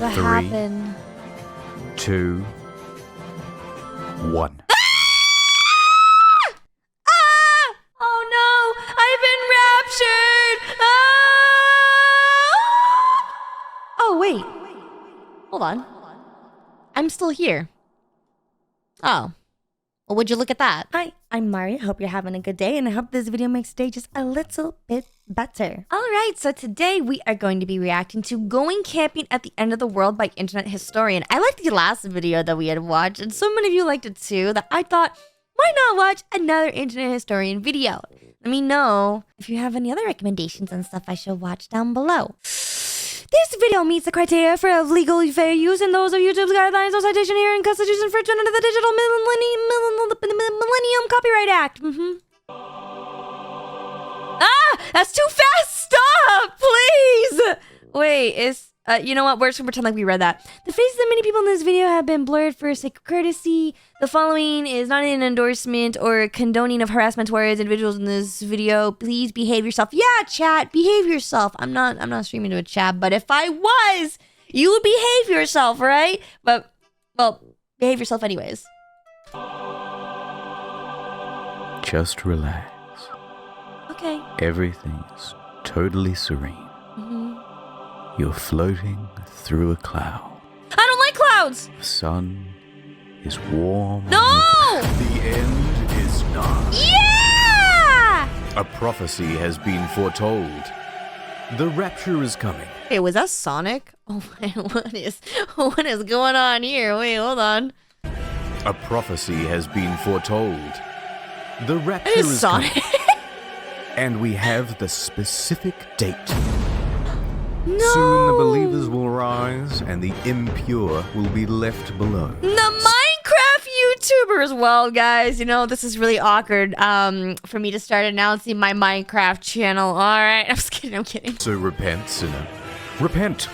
What 3, happened? 2, 1. Oh no! I've been raptured! Oh wait. Hold on. I'm still here. Oh. Well, would you look at that? Hi, I'm Mari. Hope you're having a good day, and I hope this video makes today just a little bit better. Alright, so today we are going to be reacting to Going Camping at the End of the World by Internet Historian. I liked the last video that we had watched, and so many of you liked it too, that I thought, why not watch another Internet Historian video? Let me know if you have any other recommendations and stuff I should watch down below. This video meets the criteria for legal fair use and those of YouTube's guidelines, no citation here, and constitution infringement under the Digital Millennium Copyright Act. Ah! That's too fast! Stop! Please! Wait, you know what? We're just gonna pretend like we read that. The faces of many people in this video have been blurred for sake of courtesy. The following is not an endorsement or condoning of harassment towards individuals in this video. Please behave yourself. Yeah, chat, behave yourself. I'm not streaming to a chat, but if I was, you would behave yourself, right? But, well, behave yourself anyways. Just relax. Okay. Everything's totally serene. You're floating through a cloud. I don't like clouds! The sun is warm. No! The end is nigh. Yeah! A prophecy has been foretold. The rapture is coming. Hey, was that Sonic? Oh my, what is going on here? Wait, hold on. A prophecy has been foretold. The rapture It is is Sonic. coming. And we have the specific date. No! Soon the believers will rise and the impure will be left below. The Minecraft YouTuber as well, guys. You know, this is really awkward for me to start announcing my Minecraft channel. All right, I'm just kidding, I'm kidding. So repent, sinner. Repent.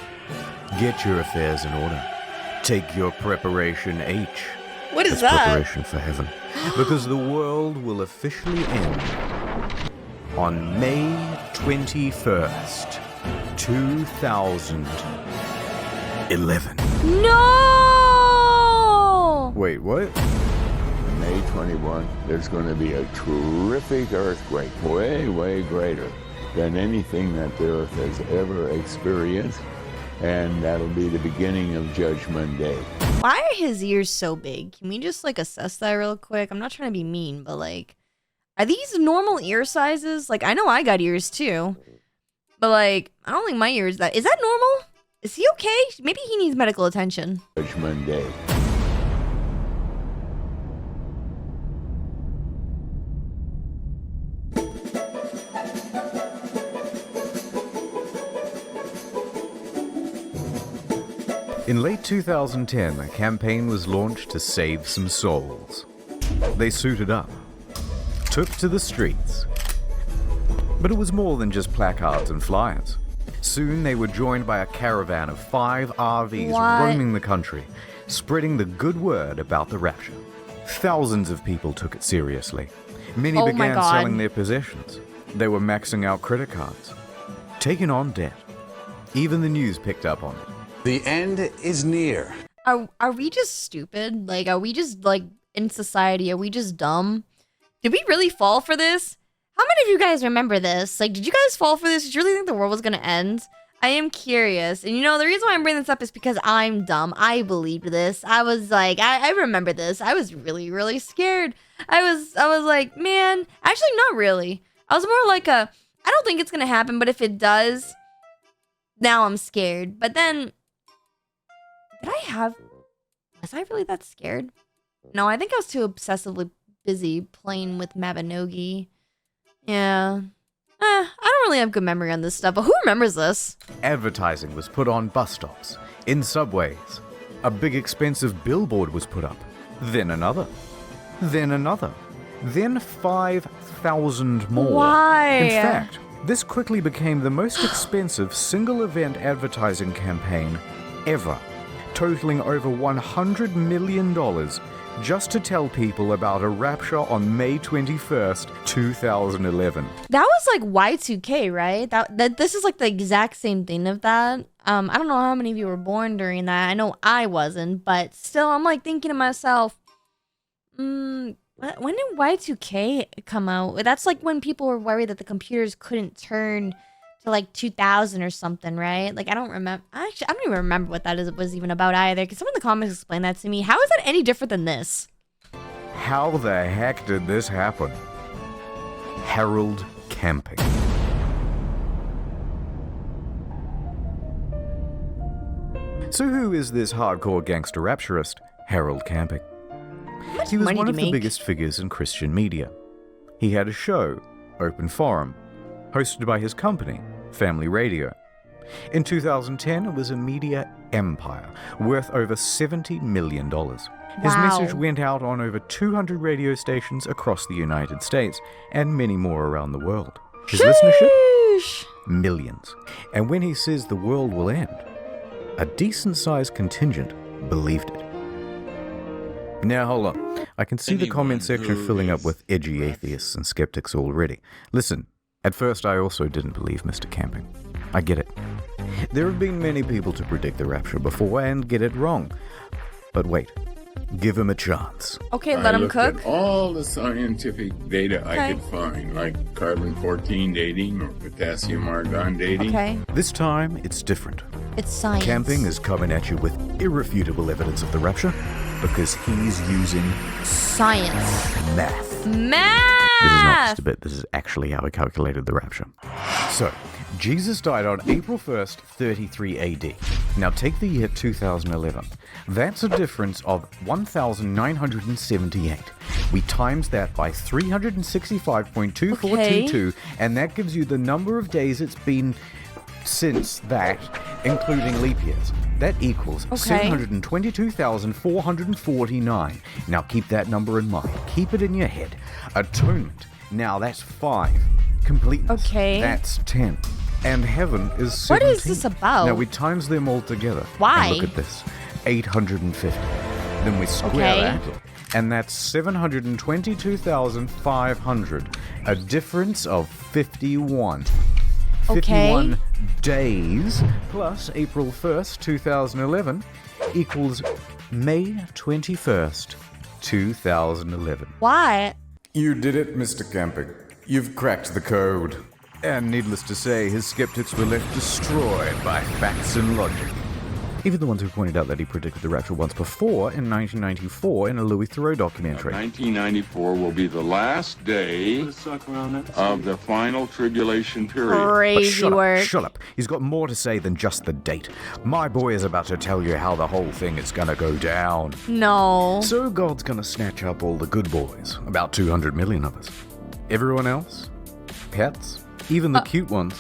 Get your affairs in order. Take your preparation H. What is That's that? preparation for heaven. Because the world will officially end on May 21st, 2011. No! Wait, what? May 21, there's going to be a terrific earthquake, way, way greater than anything that the Earth has ever experienced, and that'll be the beginning of Judgment Day. Why are his ears so big? Can we just, like, assess that real quick? I'm not trying to be mean, but, like, are these normal ear sizes? Like, I know I got ears, too. But, like, I don't think my ears is that normal? Is he okay? Maybe he needs medical attention. Judgment Day. In late 2010, a campaign was launched to save some souls. They suited up, took to the streets. But it was more than just placards and flyers. Soon they were joined by a caravan of 5 RVs roaming the country, spreading the good word about the rapture. Thousands of people took it seriously. Many began selling their possessions. They were maxing out credit cards, taking on debt. Even the news picked up on it. The end is near. Are we just stupid? Like, are we just, like, in society, are we just dumb? Did we really fall for this? How many of you guys remember this? Like, did you guys fall for this? Did you really think the world was gonna end? I am curious. And you know, the reason why I'm bringing this up is because I'm dumb. I believed this. I was like, I remember this. I was really, really scared. I was like, man, actually not really. I was more like I don't think it's gonna happen, but if it does, now I'm scared. But then, was I really that scared? No, I think I was too obsessively busy playing with Mabinogi. Yeah. I don't really have good memory on this stuff, but who remembers this? Advertising was put on bus stops, in subways. A big expensive billboard was put up. Then another. Then another. Then 5,000 more. Why? In fact, this quickly became the most expensive single event advertising campaign ever, totaling over $100 million just to tell people about a rapture on May 21st, 2011. That was like Y2K, right? That this is like the exact same thing of that. I don't know how many of you were born during that. I know I wasn't, but still, I'm like thinking to myself, when did Y2K come out? That's like when people were worried that the computers couldn't turn to like 2000 or something, right? Like I don't remember. Actually, I don't even remember what that was even about either. Can someone in the comments explain that to me? How is that any different than this? How the heck did this happen? Harold Camping. So who is this hardcore gangster rapturist, Harold Camping? He was money one to of the make? biggest figures in Christian media. He had a show, Open Forum, hosted by his company, Family Radio. In 2010, it was a media empire worth over $70 million. His Wow. message went out on over 200 radio stations across the United States and many more around the world. His listenership? Sheesh. Millions. And when he says the world will end, a decent-sized contingent believed it. Now hold on. I can see the comment section filling up with edgy atheists and skeptics already. Listen, at first I also didn't believe Mr. Camping. I get it. There have been many people to predict the rapture before and get it wrong. But wait, give him a chance. Okay, let him looked cook. at all the scientific data Okay. I could find, like carbon-14 dating or potassium-argon dating. Okay, This time, it's different. it's science. Camping is coming at you with irrefutable evidence of the rapture because he's using science. math. Math. This is not just a bit, this is actually how he calculated the rapture. So, Jesus died on April 1st, 33 AD. Now take the year 2011. That's a difference of 1,978. We times that by 365.2422, and that gives you the number of days it's been since that, including leap years. That equals 722,449. Now keep that number in mind. Keep it in your head. Atonement. Now that's 5. Completeness. Okay. That's 10. And heaven is 17. What is this about? Now we times them all together. Why? And look at this. 850. Then we square Okay. that. And that's 722,500. A difference of 51. 51 days plus April 1st, 2011 equals May 21st, 2011. Why? You did it, Mr. Camping. You've cracked the code. And needless to say, his skeptics were left destroyed by facts and logic. Even the ones who pointed out that he predicted the rapture once before in 1994 in a Louis Theroux documentary. 1994 will be the last day of the final tribulation period. But Crazy shut work. up, shut up. He's got more to say than just the date. My boy is about to tell you how the whole thing is gonna go down. No. So God's gonna snatch up all the good boys, about 200 million of us. Everyone else? Pets? Even the cute ones.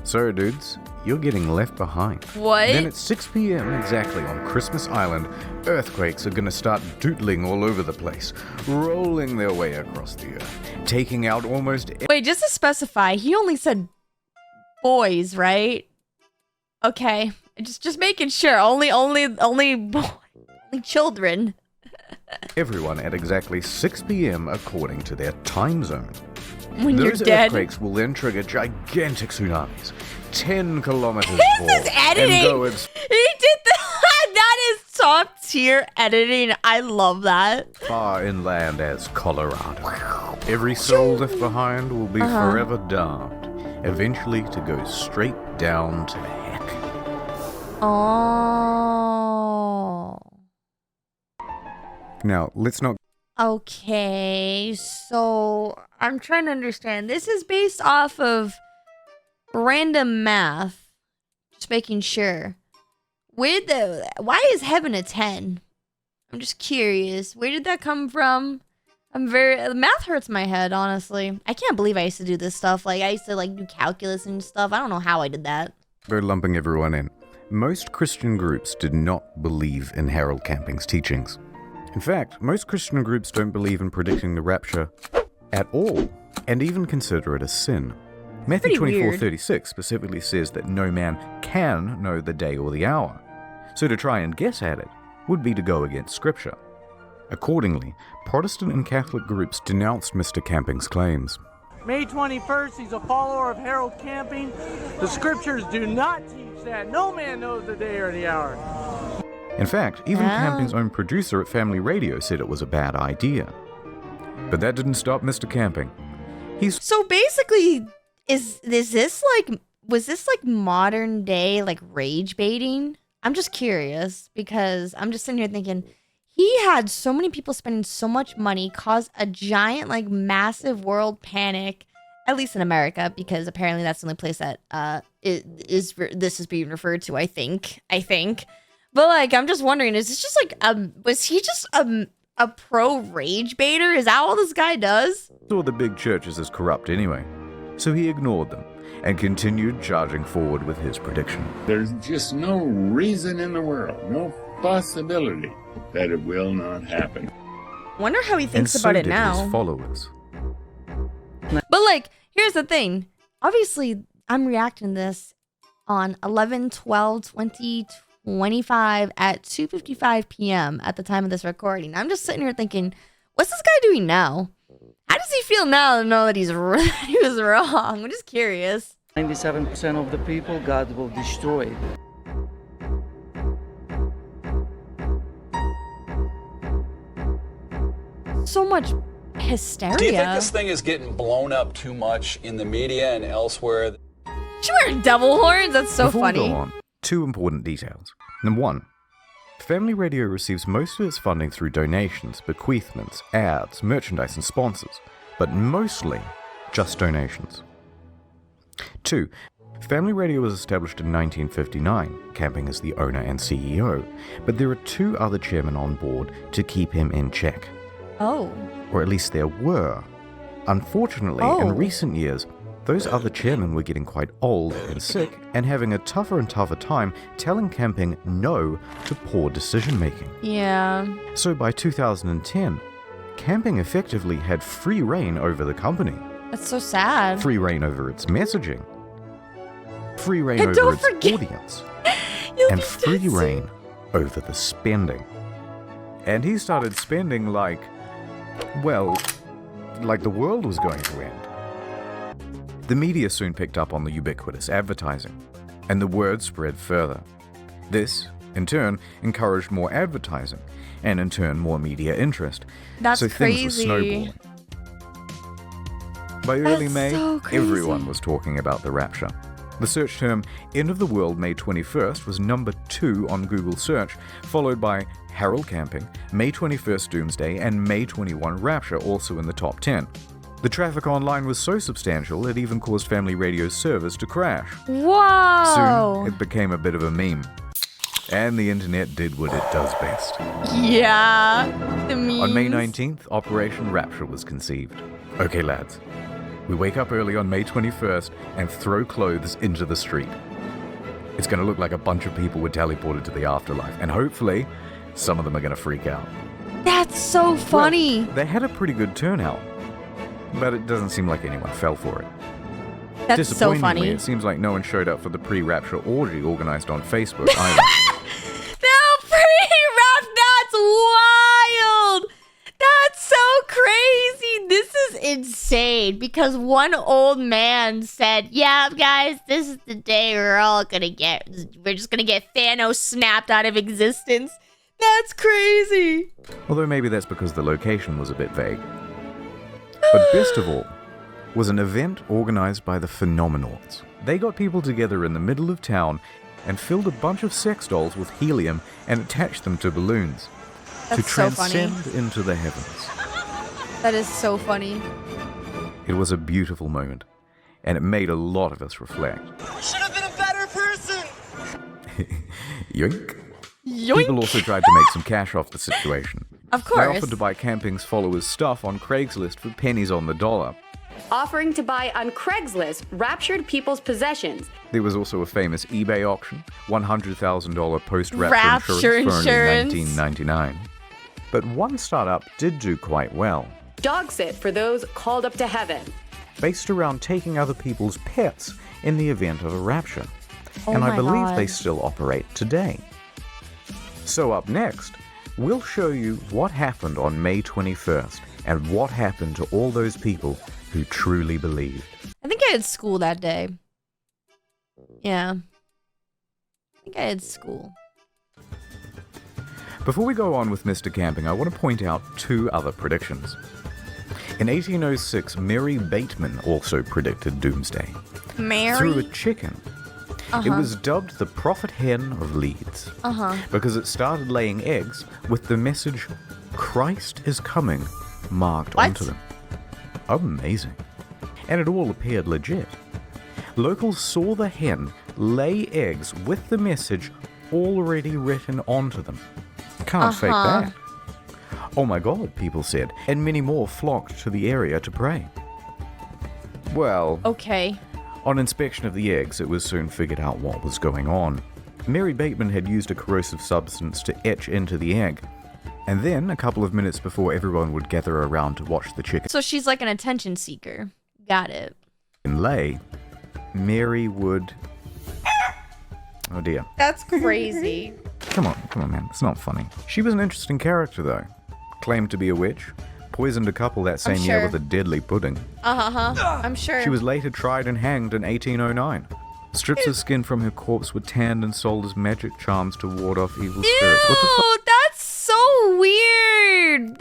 So dudes, you're getting left behind. What? Then at 6 p.m. exactly on Christmas Island, earthquakes are gonna start doodling all over the place, rolling their way across the earth, taking out almost Wait, just to specify, he only said boys, right? Okay, just making sure. Only children. everyone at exactly 6 p.m. according to their time zone. When Those you're dead. earthquakes will then trigger gigantic tsunamis, 10 kilometers This tall, is editing. and go as He did that. That is top tier editing. I love that. far inland as Colorado. Every soul left behind will be forever damned, eventually to go straight down to heck. Oh. Now, let's not Okay, so I'm trying to understand. This is based off of random math. Just making sure. Why is heaven a 10? I'm just curious. Where did that come from? The math hurts my head, honestly. I can't believe I used to do this stuff. Like, I used to, do calculus and stuff. I don't know how I did that. go lumping everyone in. Most Christian groups did not believe in Harold Camping's teachings. In fact, most Christian groups don't believe in predicting the rapture at all, and even consider it a sin. Matthew Pretty weird. 24:36 specifically says that no man can know the day or the hour. So to try and guess at it would be to go against Scripture. Accordingly, Protestant and Catholic groups denounced Mr. Camping's claims. May 21st, he's a follower of Harold Camping. The scriptures do not teach that. No man knows the day or the hour. In fact, even Camping's own producer at Family Radio said it was a bad idea. But that didn't stop Mr. Camping. So basically, was this like modern day like rage baiting? I'm just curious because I'm just sitting here thinking he had so many people spending so much money, caused a giant like massive world panic, at least in America, because apparently that's the only place that this is being referred to. I think. But like, I'm just wondering, is this just like was he just a pro rage baiter? Is that all this guy does? Saw the big churches as corrupt anyway, so he ignored them and continued charging forward with his prediction. There's just no reason in the world, no possibility that it will not happen. Wonder how he thinks and so about it did now. His followers. But like, here's the thing. Obviously, I'm reacting to this on 11/12/2025 at 2:55 p.m. at the time of this recording. I'm just sitting here thinking, what's this guy doing now? How does he feel now to know that he was wrong? I'm just curious. 97% of the people God will destroy. So much hysteria. Do you think this thing is getting blown up too much in the media and elsewhere? She wearing devil horns? That's so Before funny. we go on, two important details. Number one, Family Radio receives most of its funding through donations, bequeathments, ads, merchandise, and sponsors, but mostly just donations. Two, Family Radio was established in 1959, Camping as the owner and CEO, but there are two other chairmen on board to keep him in check. Oh. Or at least there were. Unfortunately, in recent years, those other chairmen were getting quite old and sick and having a tougher and tougher time telling Camping no to poor decision making. Yeah. So by 2010, Camping effectively had free reign over the company. That's so sad. Free reign over its messaging. Free reign And over don't its forget- audience. You'll And be free dead soon. reign over the spending. And he started spending like the world was going to end. The media soon picked up on the ubiquitous advertising, and the word spread further. This, in turn, encouraged more advertising, and in turn more media interest. That's so crazy. things were snowballing. By early That's May, so crazy. everyone was talking about the rapture. The search term End of the World May 21st was number 2 on Google search, followed by Harold Camping, May 21st Doomsday, and May 21 Rapture, also in the top 10. The traffic online was so substantial it even caused Family Radio's servers to crash. Whoa. Soon, it became a bit of a meme. And the internet did what it does best. Yeah. The memes. On May 19th, Operation Rapture was conceived. Okay, lads. We wake up early on May 21st and throw clothes into the street. It's going to look like a bunch of people were teleported to the afterlife, and hopefully, some of them are going to freak out. That's so funny. Well, they had a pretty good turnout, but it doesn't seem like anyone fell for it. That's so Disappointingly, funny. it seems like no one showed up for the pre-rapture orgy organized on Facebook either. No, pre-rap, that's wild. That's so crazy. This is insane because one old man said, yeah, guys, this is the day we're just going to get Thanos snapped out of existence. That's crazy. Although maybe that's because the location was a bit vague. But best of all was an event organized by the Phenomenauts. They got people together in the middle of town and filled a bunch of sex dolls with helium and attached them to balloons to That's so funny. transcend into the heavens. That is so funny. It was a beautiful moment, and it made a lot of us reflect. Should have been a better person. Yoink. Yoink. People also tried to make some cash off the situation. Of They course. offered to buy Camping's followers' stuff on Craigslist for pennies on the dollar. Offering to buy on Craigslist raptured people's possessions. There was also a famous eBay auction, $100,000 post-rapture Rapture insurance for insurance. only $19.99. But one startup did do quite well, Dog sit for those called up to heaven. based around taking other people's pets in the event of a rapture. Oh And I my believe God. they still operate today. So up next, we'll show you what happened on May 21st and what happened to all those people who truly believed. I think I had school that day. Yeah. I think I had school. Before we go on with Mr. Camping, I want to point out two other predictions. In 1806, Mary Bateman also predicted doomsday. Mary? Through a chicken. It was dubbed the Prophet Hen of Leeds because it started laying eggs with the message, Christ is coming, marked onto them. Amazing. And it all appeared legit. Locals saw the hen lay eggs with the message already written onto them. Can't fake that. Oh my god, people said, and many more flocked to the area to pray. Well, Okay. on inspection of the eggs, it was soon figured out what was going on. Mary Bateman had used a corrosive substance to etch into the egg, and then, a couple of minutes before everyone would gather around to watch the chicken So she's like an attention seeker. Got it. lay, Mary would... Oh dear. That's crazy. Come on, man. It's not funny. She was an interesting character, though. Claimed to be a witch, poisoned a couple that same year sure. with a deadly pudding. I'm sure. She was later tried and hanged in 1809. Strips of skin from her corpse were tanned and sold as magic charms to ward off evil spirits. What the Ew, that's so weird.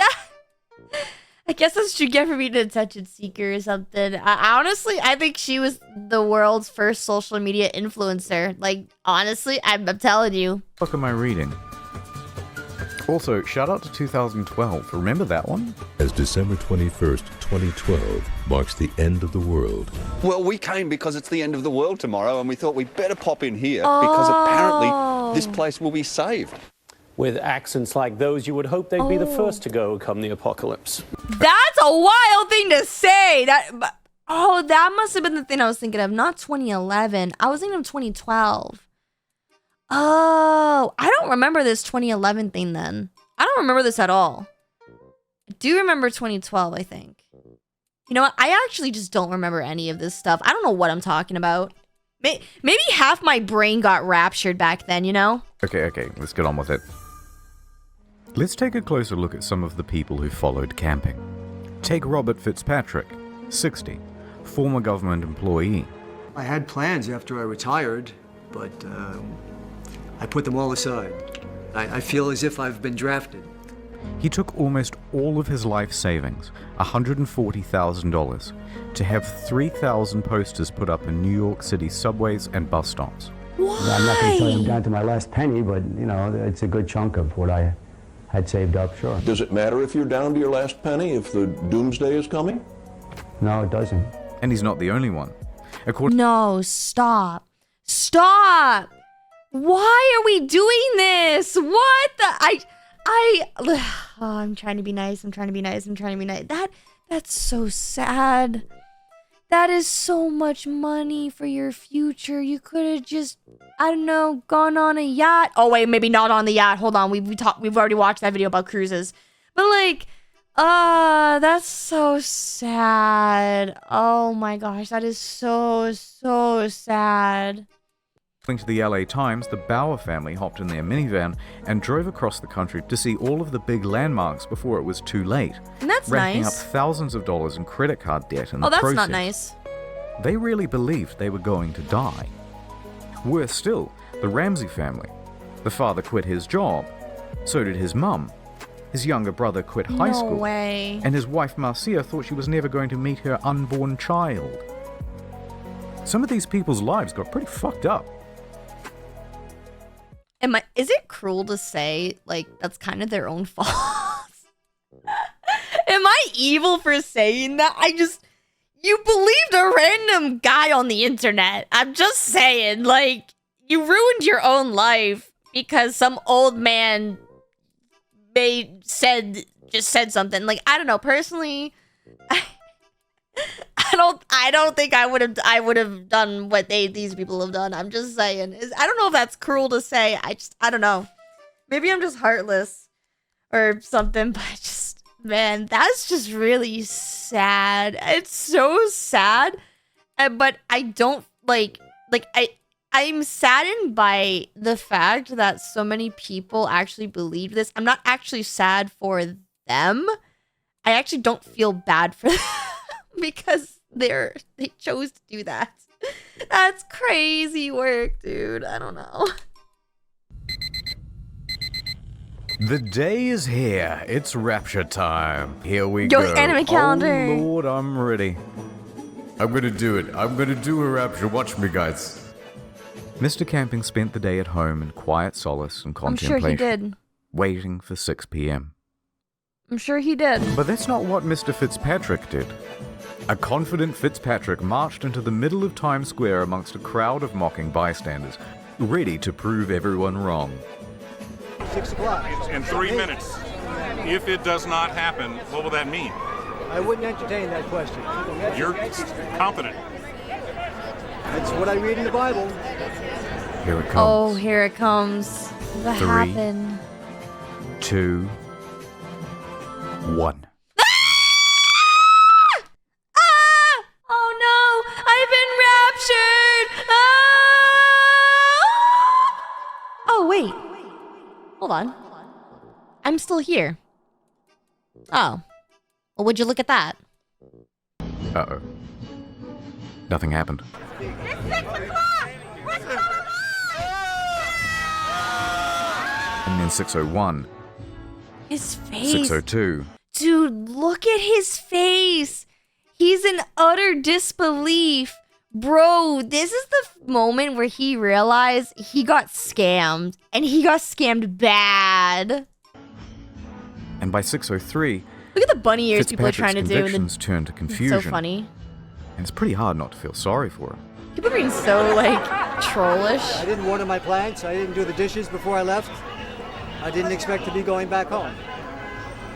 I guess that's what you get for being an attention seeker or something. Honestly, I think she was the world's first social media influencer. Like, honestly, I'm telling you. fuck am I reading? Also, shout out to 2012. Remember that one? As December 21st, 2012 marks the end of the world. Well, we came because it's the end of the world tomorrow, and we thought we'd better pop in here because apparently this place will be saved. With accents like those, you would hope they'd be the first to go come the apocalypse. That's a wild thing to say. That must have been the thing I was thinking of. Not 2011. I was thinking of 2012. Oh, I don't remember this 2011 thing then. I don't remember this at all. I do remember 2012, I think. You know what? I actually just don't remember any of this stuff. I don't know what I'm talking about. Maybe half my brain got raptured back then, you know? Okay, let's get on with it. Let's take a closer look at some of the people who followed camping. Take Robert Fitzpatrick, 60, former government employee. I had plans after I retired, but I put them all aside. I feel as if I've been drafted. He took almost all of his life savings, $140,000, to have 3,000 posters put up in New York City subways and bus stops. Why? I'm not going to tell you I'm down to my last penny, but, you know, it's a good chunk of what I had saved up, sure. Does it matter if you're down to your last penny if the doomsday is coming? No, it doesn't. And he's not the only one. No, stop. Stop! Why are we doing this? What the... I'm trying to be nice. I'm trying to be nice. That's so sad. That is so much money for your future. You could have just, I don't know, gone on a yacht. Oh wait, maybe not on the yacht. Hold on. We've already watched that video about cruises. But like, that's so sad. Oh my gosh, that is so sad. According to the LA Times, the Bauer family hopped in their minivan and drove across the country to see all of the big landmarks before it was too late. And that's racking nice. up thousands of dollars in credit card debt in the that's process. not nice. They really believed they were going to die. Worse still, the Ramsey family. The father quit his job. So did his mum. His younger brother quit high school. No way. And his wife Marcia thought she was never going to meet her unborn child. Some of these people's lives got pretty fucked up. Is it cruel to say, like, that's kind of their own fault? Am I evil for saying that? You believed a random guy on the internet. I'm just saying, like, you ruined your own life because some old man said something. Like, I don't know, personally, I don't think I would have done what these people have done. I'm just saying. I don't know if that's cruel to say. I don't know. Maybe I'm just heartless or something, but man, that's just really sad. It's so sad. But I don't I'm saddened by the fact that so many people actually believe this. I'm not actually sad for them. I actually don't feel bad for them. because they chose to do that. That's crazy work, dude. I don't know. The day is here. It's rapture time. Here we Go go. anime calendar. Oh Lord, I'm ready. I'm gonna do it. I'm gonna do a rapture. Watch me, guys. Mr. Camping spent the day at home in quiet solace and I'm contemplation. sure he did. Waiting for 6 p.m. I'm sure he did. But that's not what Mr. Fitzpatrick did. A confident Fitzpatrick marched into the middle of Times Square amongst a crowd of mocking bystanders, ready to prove everyone wrong. 6 o'clock. In 3 minutes. If it does not happen, what will that mean? I wouldn't entertain that question. You're confident. That's what I read in the Bible. Here it comes. Oh, here it comes. What 3, happened? 2, 1. Oh no! I've been raptured! Ah! Oh, wait. Hold on. I'm still here. Oh. Well, would you look at that? Uh-oh. Nothing happened. And then 6:01. His face. 6:02. Dude, look at his face. He's in utter disbelief. Bro, this is the moment where he realized he got scammed. And he got scammed bad. And by 6:03, Look at the bunny ears people are Fitzpatrick's trying to do. convictions turned to confusion. So funny. And it's pretty hard not to feel sorry for him. People are being so, like, trollish. I didn't water my plants. I didn't do the dishes before I left. I didn't expect to be going back home.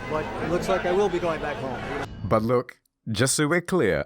But it looks like I will be going back home. But look, just so we're clear,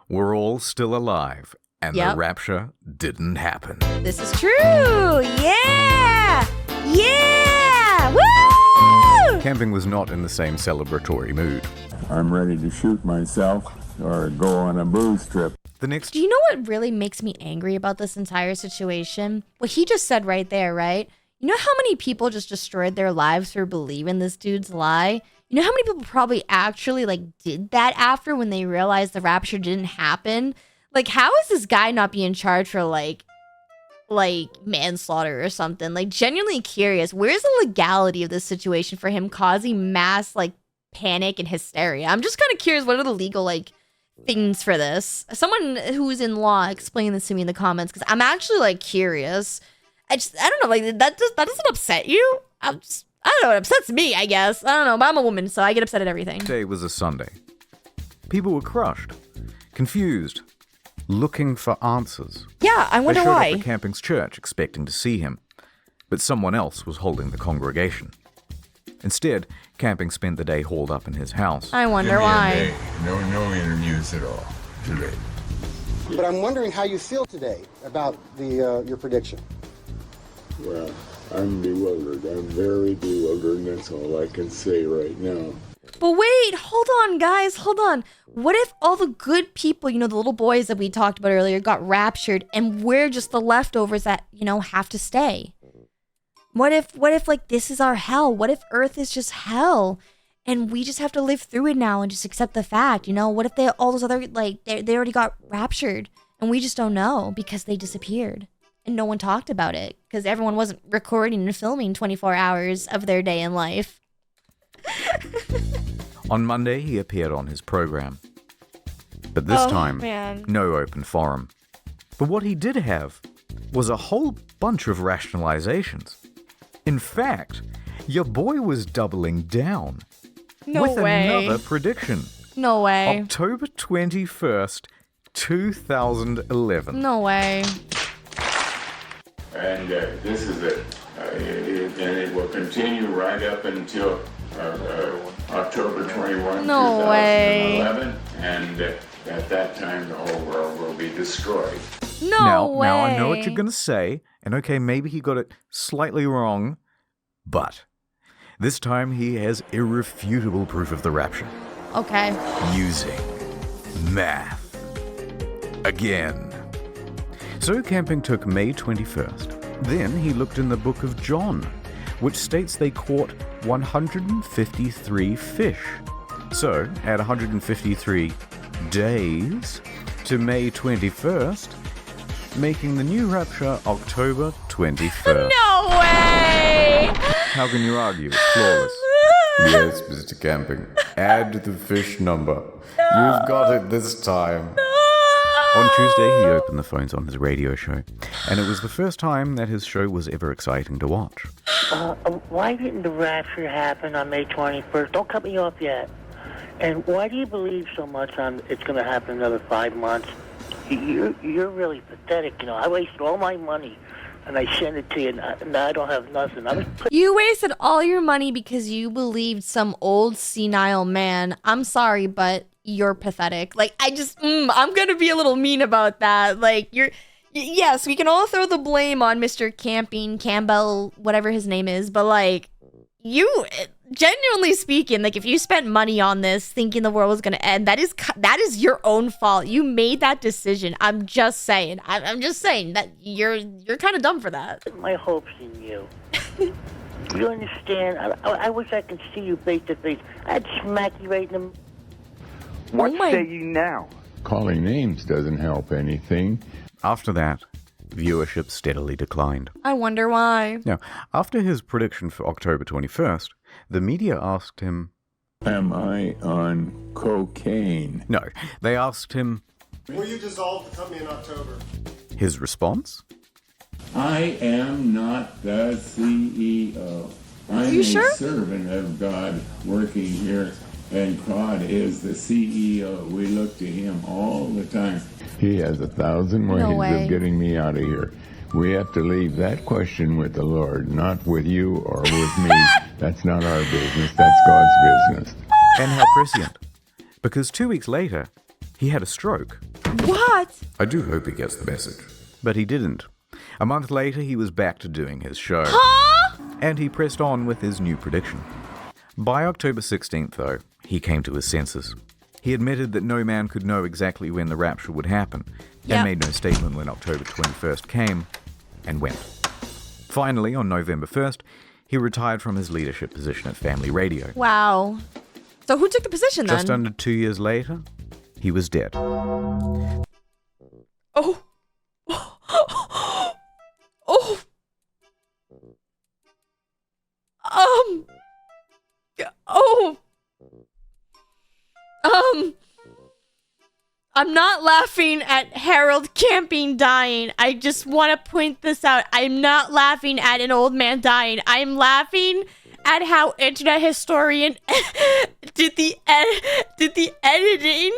we're all still alive, and Yep. the rapture didn't happen. This is true. Yeah. Yeah. Woo! Camping was not in the same celebratory mood. I'm ready to shoot myself or go on a booze trip. The next Do you know what really makes me angry about this entire situation? What he just said right there, right? You know how many people just destroyed their lives for believing this dude's lie? You know how many people probably actually like did that after when they realized the rapture didn't happen? Like, how is this guy not being charged for like manslaughter or something? Like, genuinely curious. Where's the legality of this situation for him causing mass like panic and hysteria? I'm just kind of curious. What are the legal like things for this? Someone who's in law, explain this to me in the comments, because I'm actually like curious. I don't know, like that doesn't upset you? I don't know, it upsets me, I guess. I don't know, but I'm a woman, so I get upset at everything. day was a Sunday. People were crushed, confused, looking for answers. Yeah, I wonder they showed why. up at Camping's church expecting to see him, but someone else was holding the congregation. Instead, Camping spent the day holed up in his house. I wonder why. No interviews at all today. But I'm wondering how you feel today about your prediction. Well, I'm bewildered. I'm very bewildered, and that's all I can say right now. But wait, hold on, guys, hold on. What if all the good people, you know, the little boys that we talked about earlier, got raptured, and we're just the leftovers that, you know, have to stay? What if like this is our hell? What if Earth is just hell, and we just have to live through it now and just accept the fact? You know, what if all those other like they already got raptured, and we just don't know because they disappeared, and no one talked about it because everyone wasn't recording and filming 24 hours of their day in life. On Monday, he appeared on his program. But this time, no open forum. But what he did have was a whole bunch of rationalizations. In fact, your boy was doubling down. No with way. another prediction. No way. October 21st, 2011. No way. And this is it. And it will continue right up until October 21, No 2011. And at that time, the whole world will be destroyed. No way. Now, I know what you're going to say, and okay, maybe he got it slightly wrong, but this time he has irrefutable proof of the rapture. Okay. Using math. Again. So Camping took May 21st. Then he looked in the book of John, which states they caught 153 fish. So, add 153 days to May 21st, making the new rapture October 21st. No way! How can you argue? It's flawless. Yes, Mr. Camping. Add the fish number. You've got it this time. On Tuesday, he opened the phones on his radio show, and it was the first time that his show was ever exciting to watch. Why didn't the rapture happen on May 21st? Don't cut me off yet. And why do you believe so much on it's going to happen another 5 months? You're really pathetic. You know, I wasted all my money, and I sent it to you, and now I don't have nothing. You wasted all your money because you believed some old senile man. I'm sorry, but you're pathetic. Like, I'm gonna be a little mean about that. Like, yes, we can all throw the blame on Mr. Campbell, whatever his name is, but like, you, genuinely speaking, like, if you spent money on this thinking the world was gonna end, that is your own fault. You made that decision. I'm just saying. I'm just saying that you're kind of dumb for that. My hopes in you. You understand? I wish I could see you face to face. I'd smack you right in the... What say you now? Calling names doesn't help anything. After that, viewership steadily declined. I wonder why. Now, after his prediction for October 21st, the media asked him, Am I on cocaine? No, they asked him, Will you dissolve the company in October? His response? I am not the CEO. I'm you sure? a servant of God working here, and God is the CEO. We look to him all the time. He has 1,000 ways of getting me out of here. We have to leave that question with the Lord, not with you or with me. That's not our business. That's God's business. And how prescient. Because 2 weeks later, he had a stroke. What? I do hope he gets the message. But he didn't. A month later, he was back to doing his show. Huh? And he pressed on with his new prediction. By October 16th, though, he came to his senses. He admitted that no man could know exactly when the rapture would happen, and made no statement when October 21st came and went. Finally, on November 1st, he retired from his leadership position at Family Radio. Wow. So who took the position then? Just under 2 years later, he was dead. Oh. Oh. I'm not laughing at Harold Camping dying. I just want to point this out. I'm not laughing at an old man dying. I'm laughing at how Internet Historian did the editing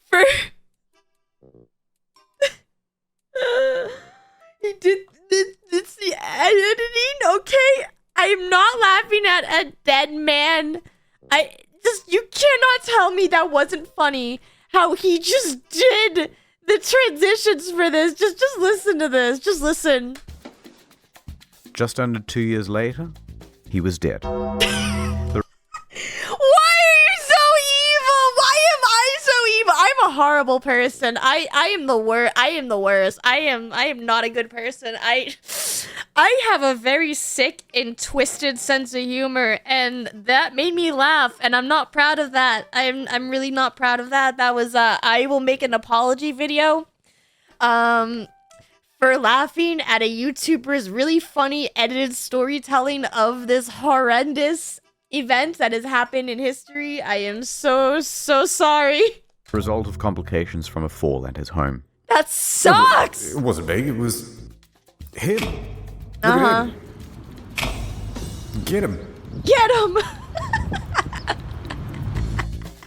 for... He did the editing, okay? I'm not laughing at a dead man. You cannot tell me that wasn't funny. How he just did the transitions for this. Just listen to this. Just listen. Just under 2 years later, he was dead. Why are you so evil? Why am I so evil? I'm a horrible person. I am the worst. I am the worst. I am not a good person. I have a very sick and twisted sense of humor, and that made me laugh, and I'm not proud of that. I'm really not proud of that. That was I will make an apology video for laughing at a YouTuber's really funny edited storytelling of this horrendous event that has happened in history. I am so sorry. Result of complications from a fall at his home. That sucks! It wasn't me, it was him. Uh-huh. Get him. Get him!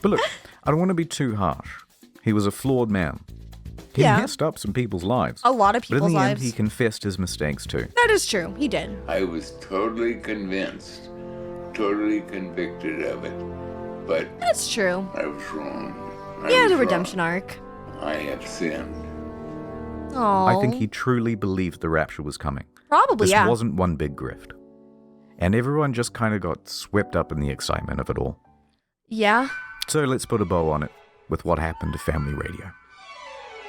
But look, I don't want to be too harsh. He was a flawed man. He messed up some people's lives. A lot of people's but in the lives. end, he confessed his mistakes too. That is true. He did. I was totally convinced, totally convicted of it. But that's true. I was wrong. He had a redemption arc. I have sinned. Aww. I think he truly believed the rapture was coming. Probably, this wasn't one big grift. And everyone just kind of got swept up in the excitement of it all. Yeah. So let's put a bow on it with what happened to Family Radio.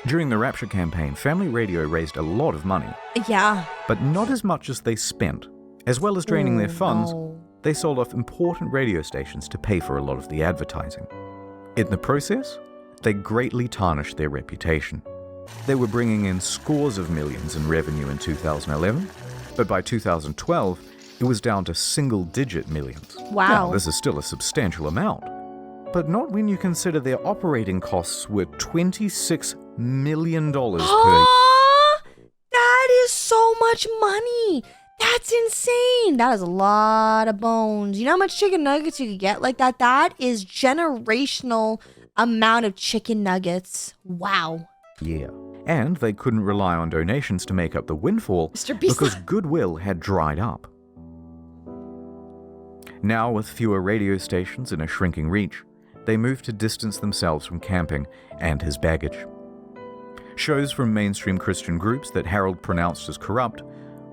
During the Rapture campaign, Family Radio raised a lot of money. Yeah. But not as much as they spent. As well as draining their funds, they sold off important radio stations to pay for a lot of the advertising. In the process, they greatly tarnished their reputation. They were bringing in scores of millions in revenue in 2011, but by 2012, it was down to single-digit millions. Wow. Now, this is still a substantial amount, but not when you consider their operating costs were $26 million per year. That is so much money. That's insane. That is a lot of bones. You know how much chicken nuggets you could get like that? That is generational amount of chicken nuggets. Wow. Yeah. And they couldn't rely on donations to make up the windfall because goodwill had dried up. Now, with fewer radio stations and a shrinking reach, they moved to distance themselves from camping and his baggage. Shows from mainstream Christian groups that Harold pronounced as corrupt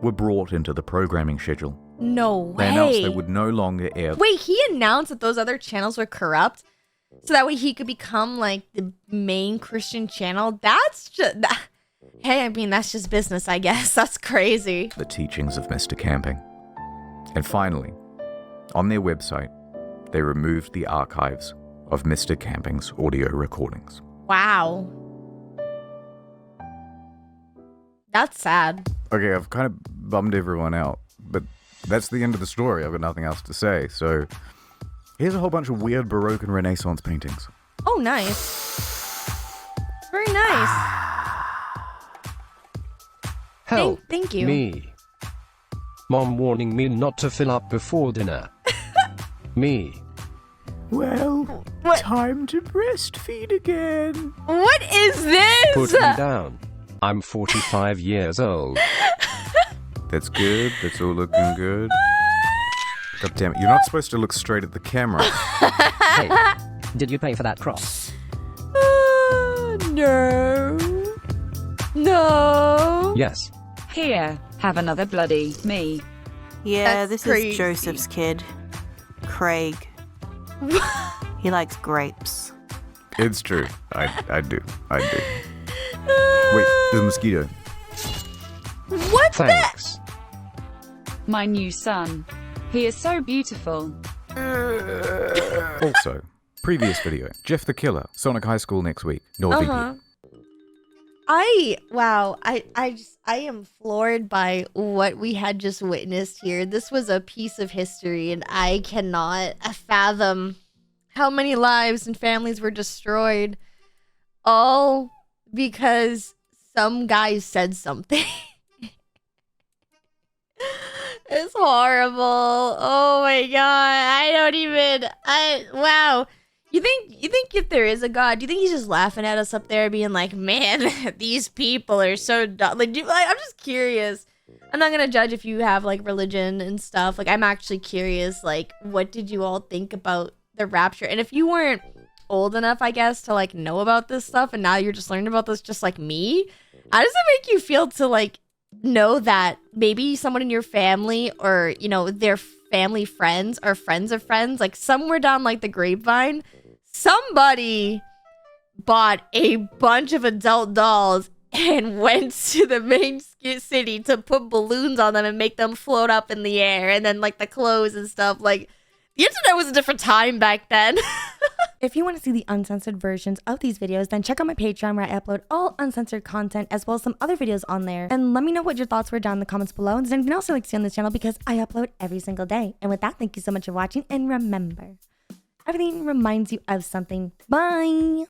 were brought into the programming schedule. No way. They announced they would no longer air. Wait, he announced that those other channels were corrupt? So that way he could become like the main Christian channel? That's just... Hey, I mean, that's just business, I guess. That's crazy. The teachings of Mr. Camping. And finally, on their website, they removed the archives of Mr. Camping's audio recordings. Wow. That's sad. Okay, I've kind of bummed everyone out, but that's the end of the story. I've got nothing else to say. So here's a whole bunch of weird Baroque and Renaissance paintings. Oh, nice. Very nice. Help. Thank you. Me. Mom warning me not to fill up before dinner. Me. Well, time to breastfeed again. What is this? Put me down. I'm 45 years old. That's good. That's all looking good. God damn it. You're not supposed to look straight at the camera. Hey, did you pay for that cross? No. No. Yes. Here, have another bloody me. Yeah, That's this crazy. is Joseph's kid, Craig. He likes grapes. It's true. I do. Wait, there's a mosquito. What Thanks. My new son. He is so beautiful. Also, previous video. Jeff the Killer. Sonic High School next week. NordVPN. I am floored by what we had just witnessed here. This was a piece of history, and I cannot fathom how many lives and families were destroyed, all because some guy said something. It's horrible. Oh my god. Wow. You think if there is a God, do you think he's just laughing at us up there being like, man, these people are so dumb? I'm just curious. I'm not going to judge if you have like religion and stuff. Like, I'm actually curious, like, what did you all think about the rapture? And if you weren't old enough, I guess, to like know about this stuff, and now you're just learning about this just like me, how does it make you feel to like know that maybe someone in your family, or, you know, their family friends or friends of friends, like somewhere down like the grapevine, somebody bought a bunch of adult dolls and went to the main city to put balloons on them and make them float up in the air, and then like the clothes and stuff. Like, the internet was a different time back then. If you want to see the uncensored versions of these videos, then check out my Patreon where I upload all uncensored content as well as some other videos on there. And let me know what your thoughts were down in the comments below. And there's anything else you'd like to see on this channel, because I upload every single day. And with that, thank you so much for watching. And remember, everything reminds you of something. Bye!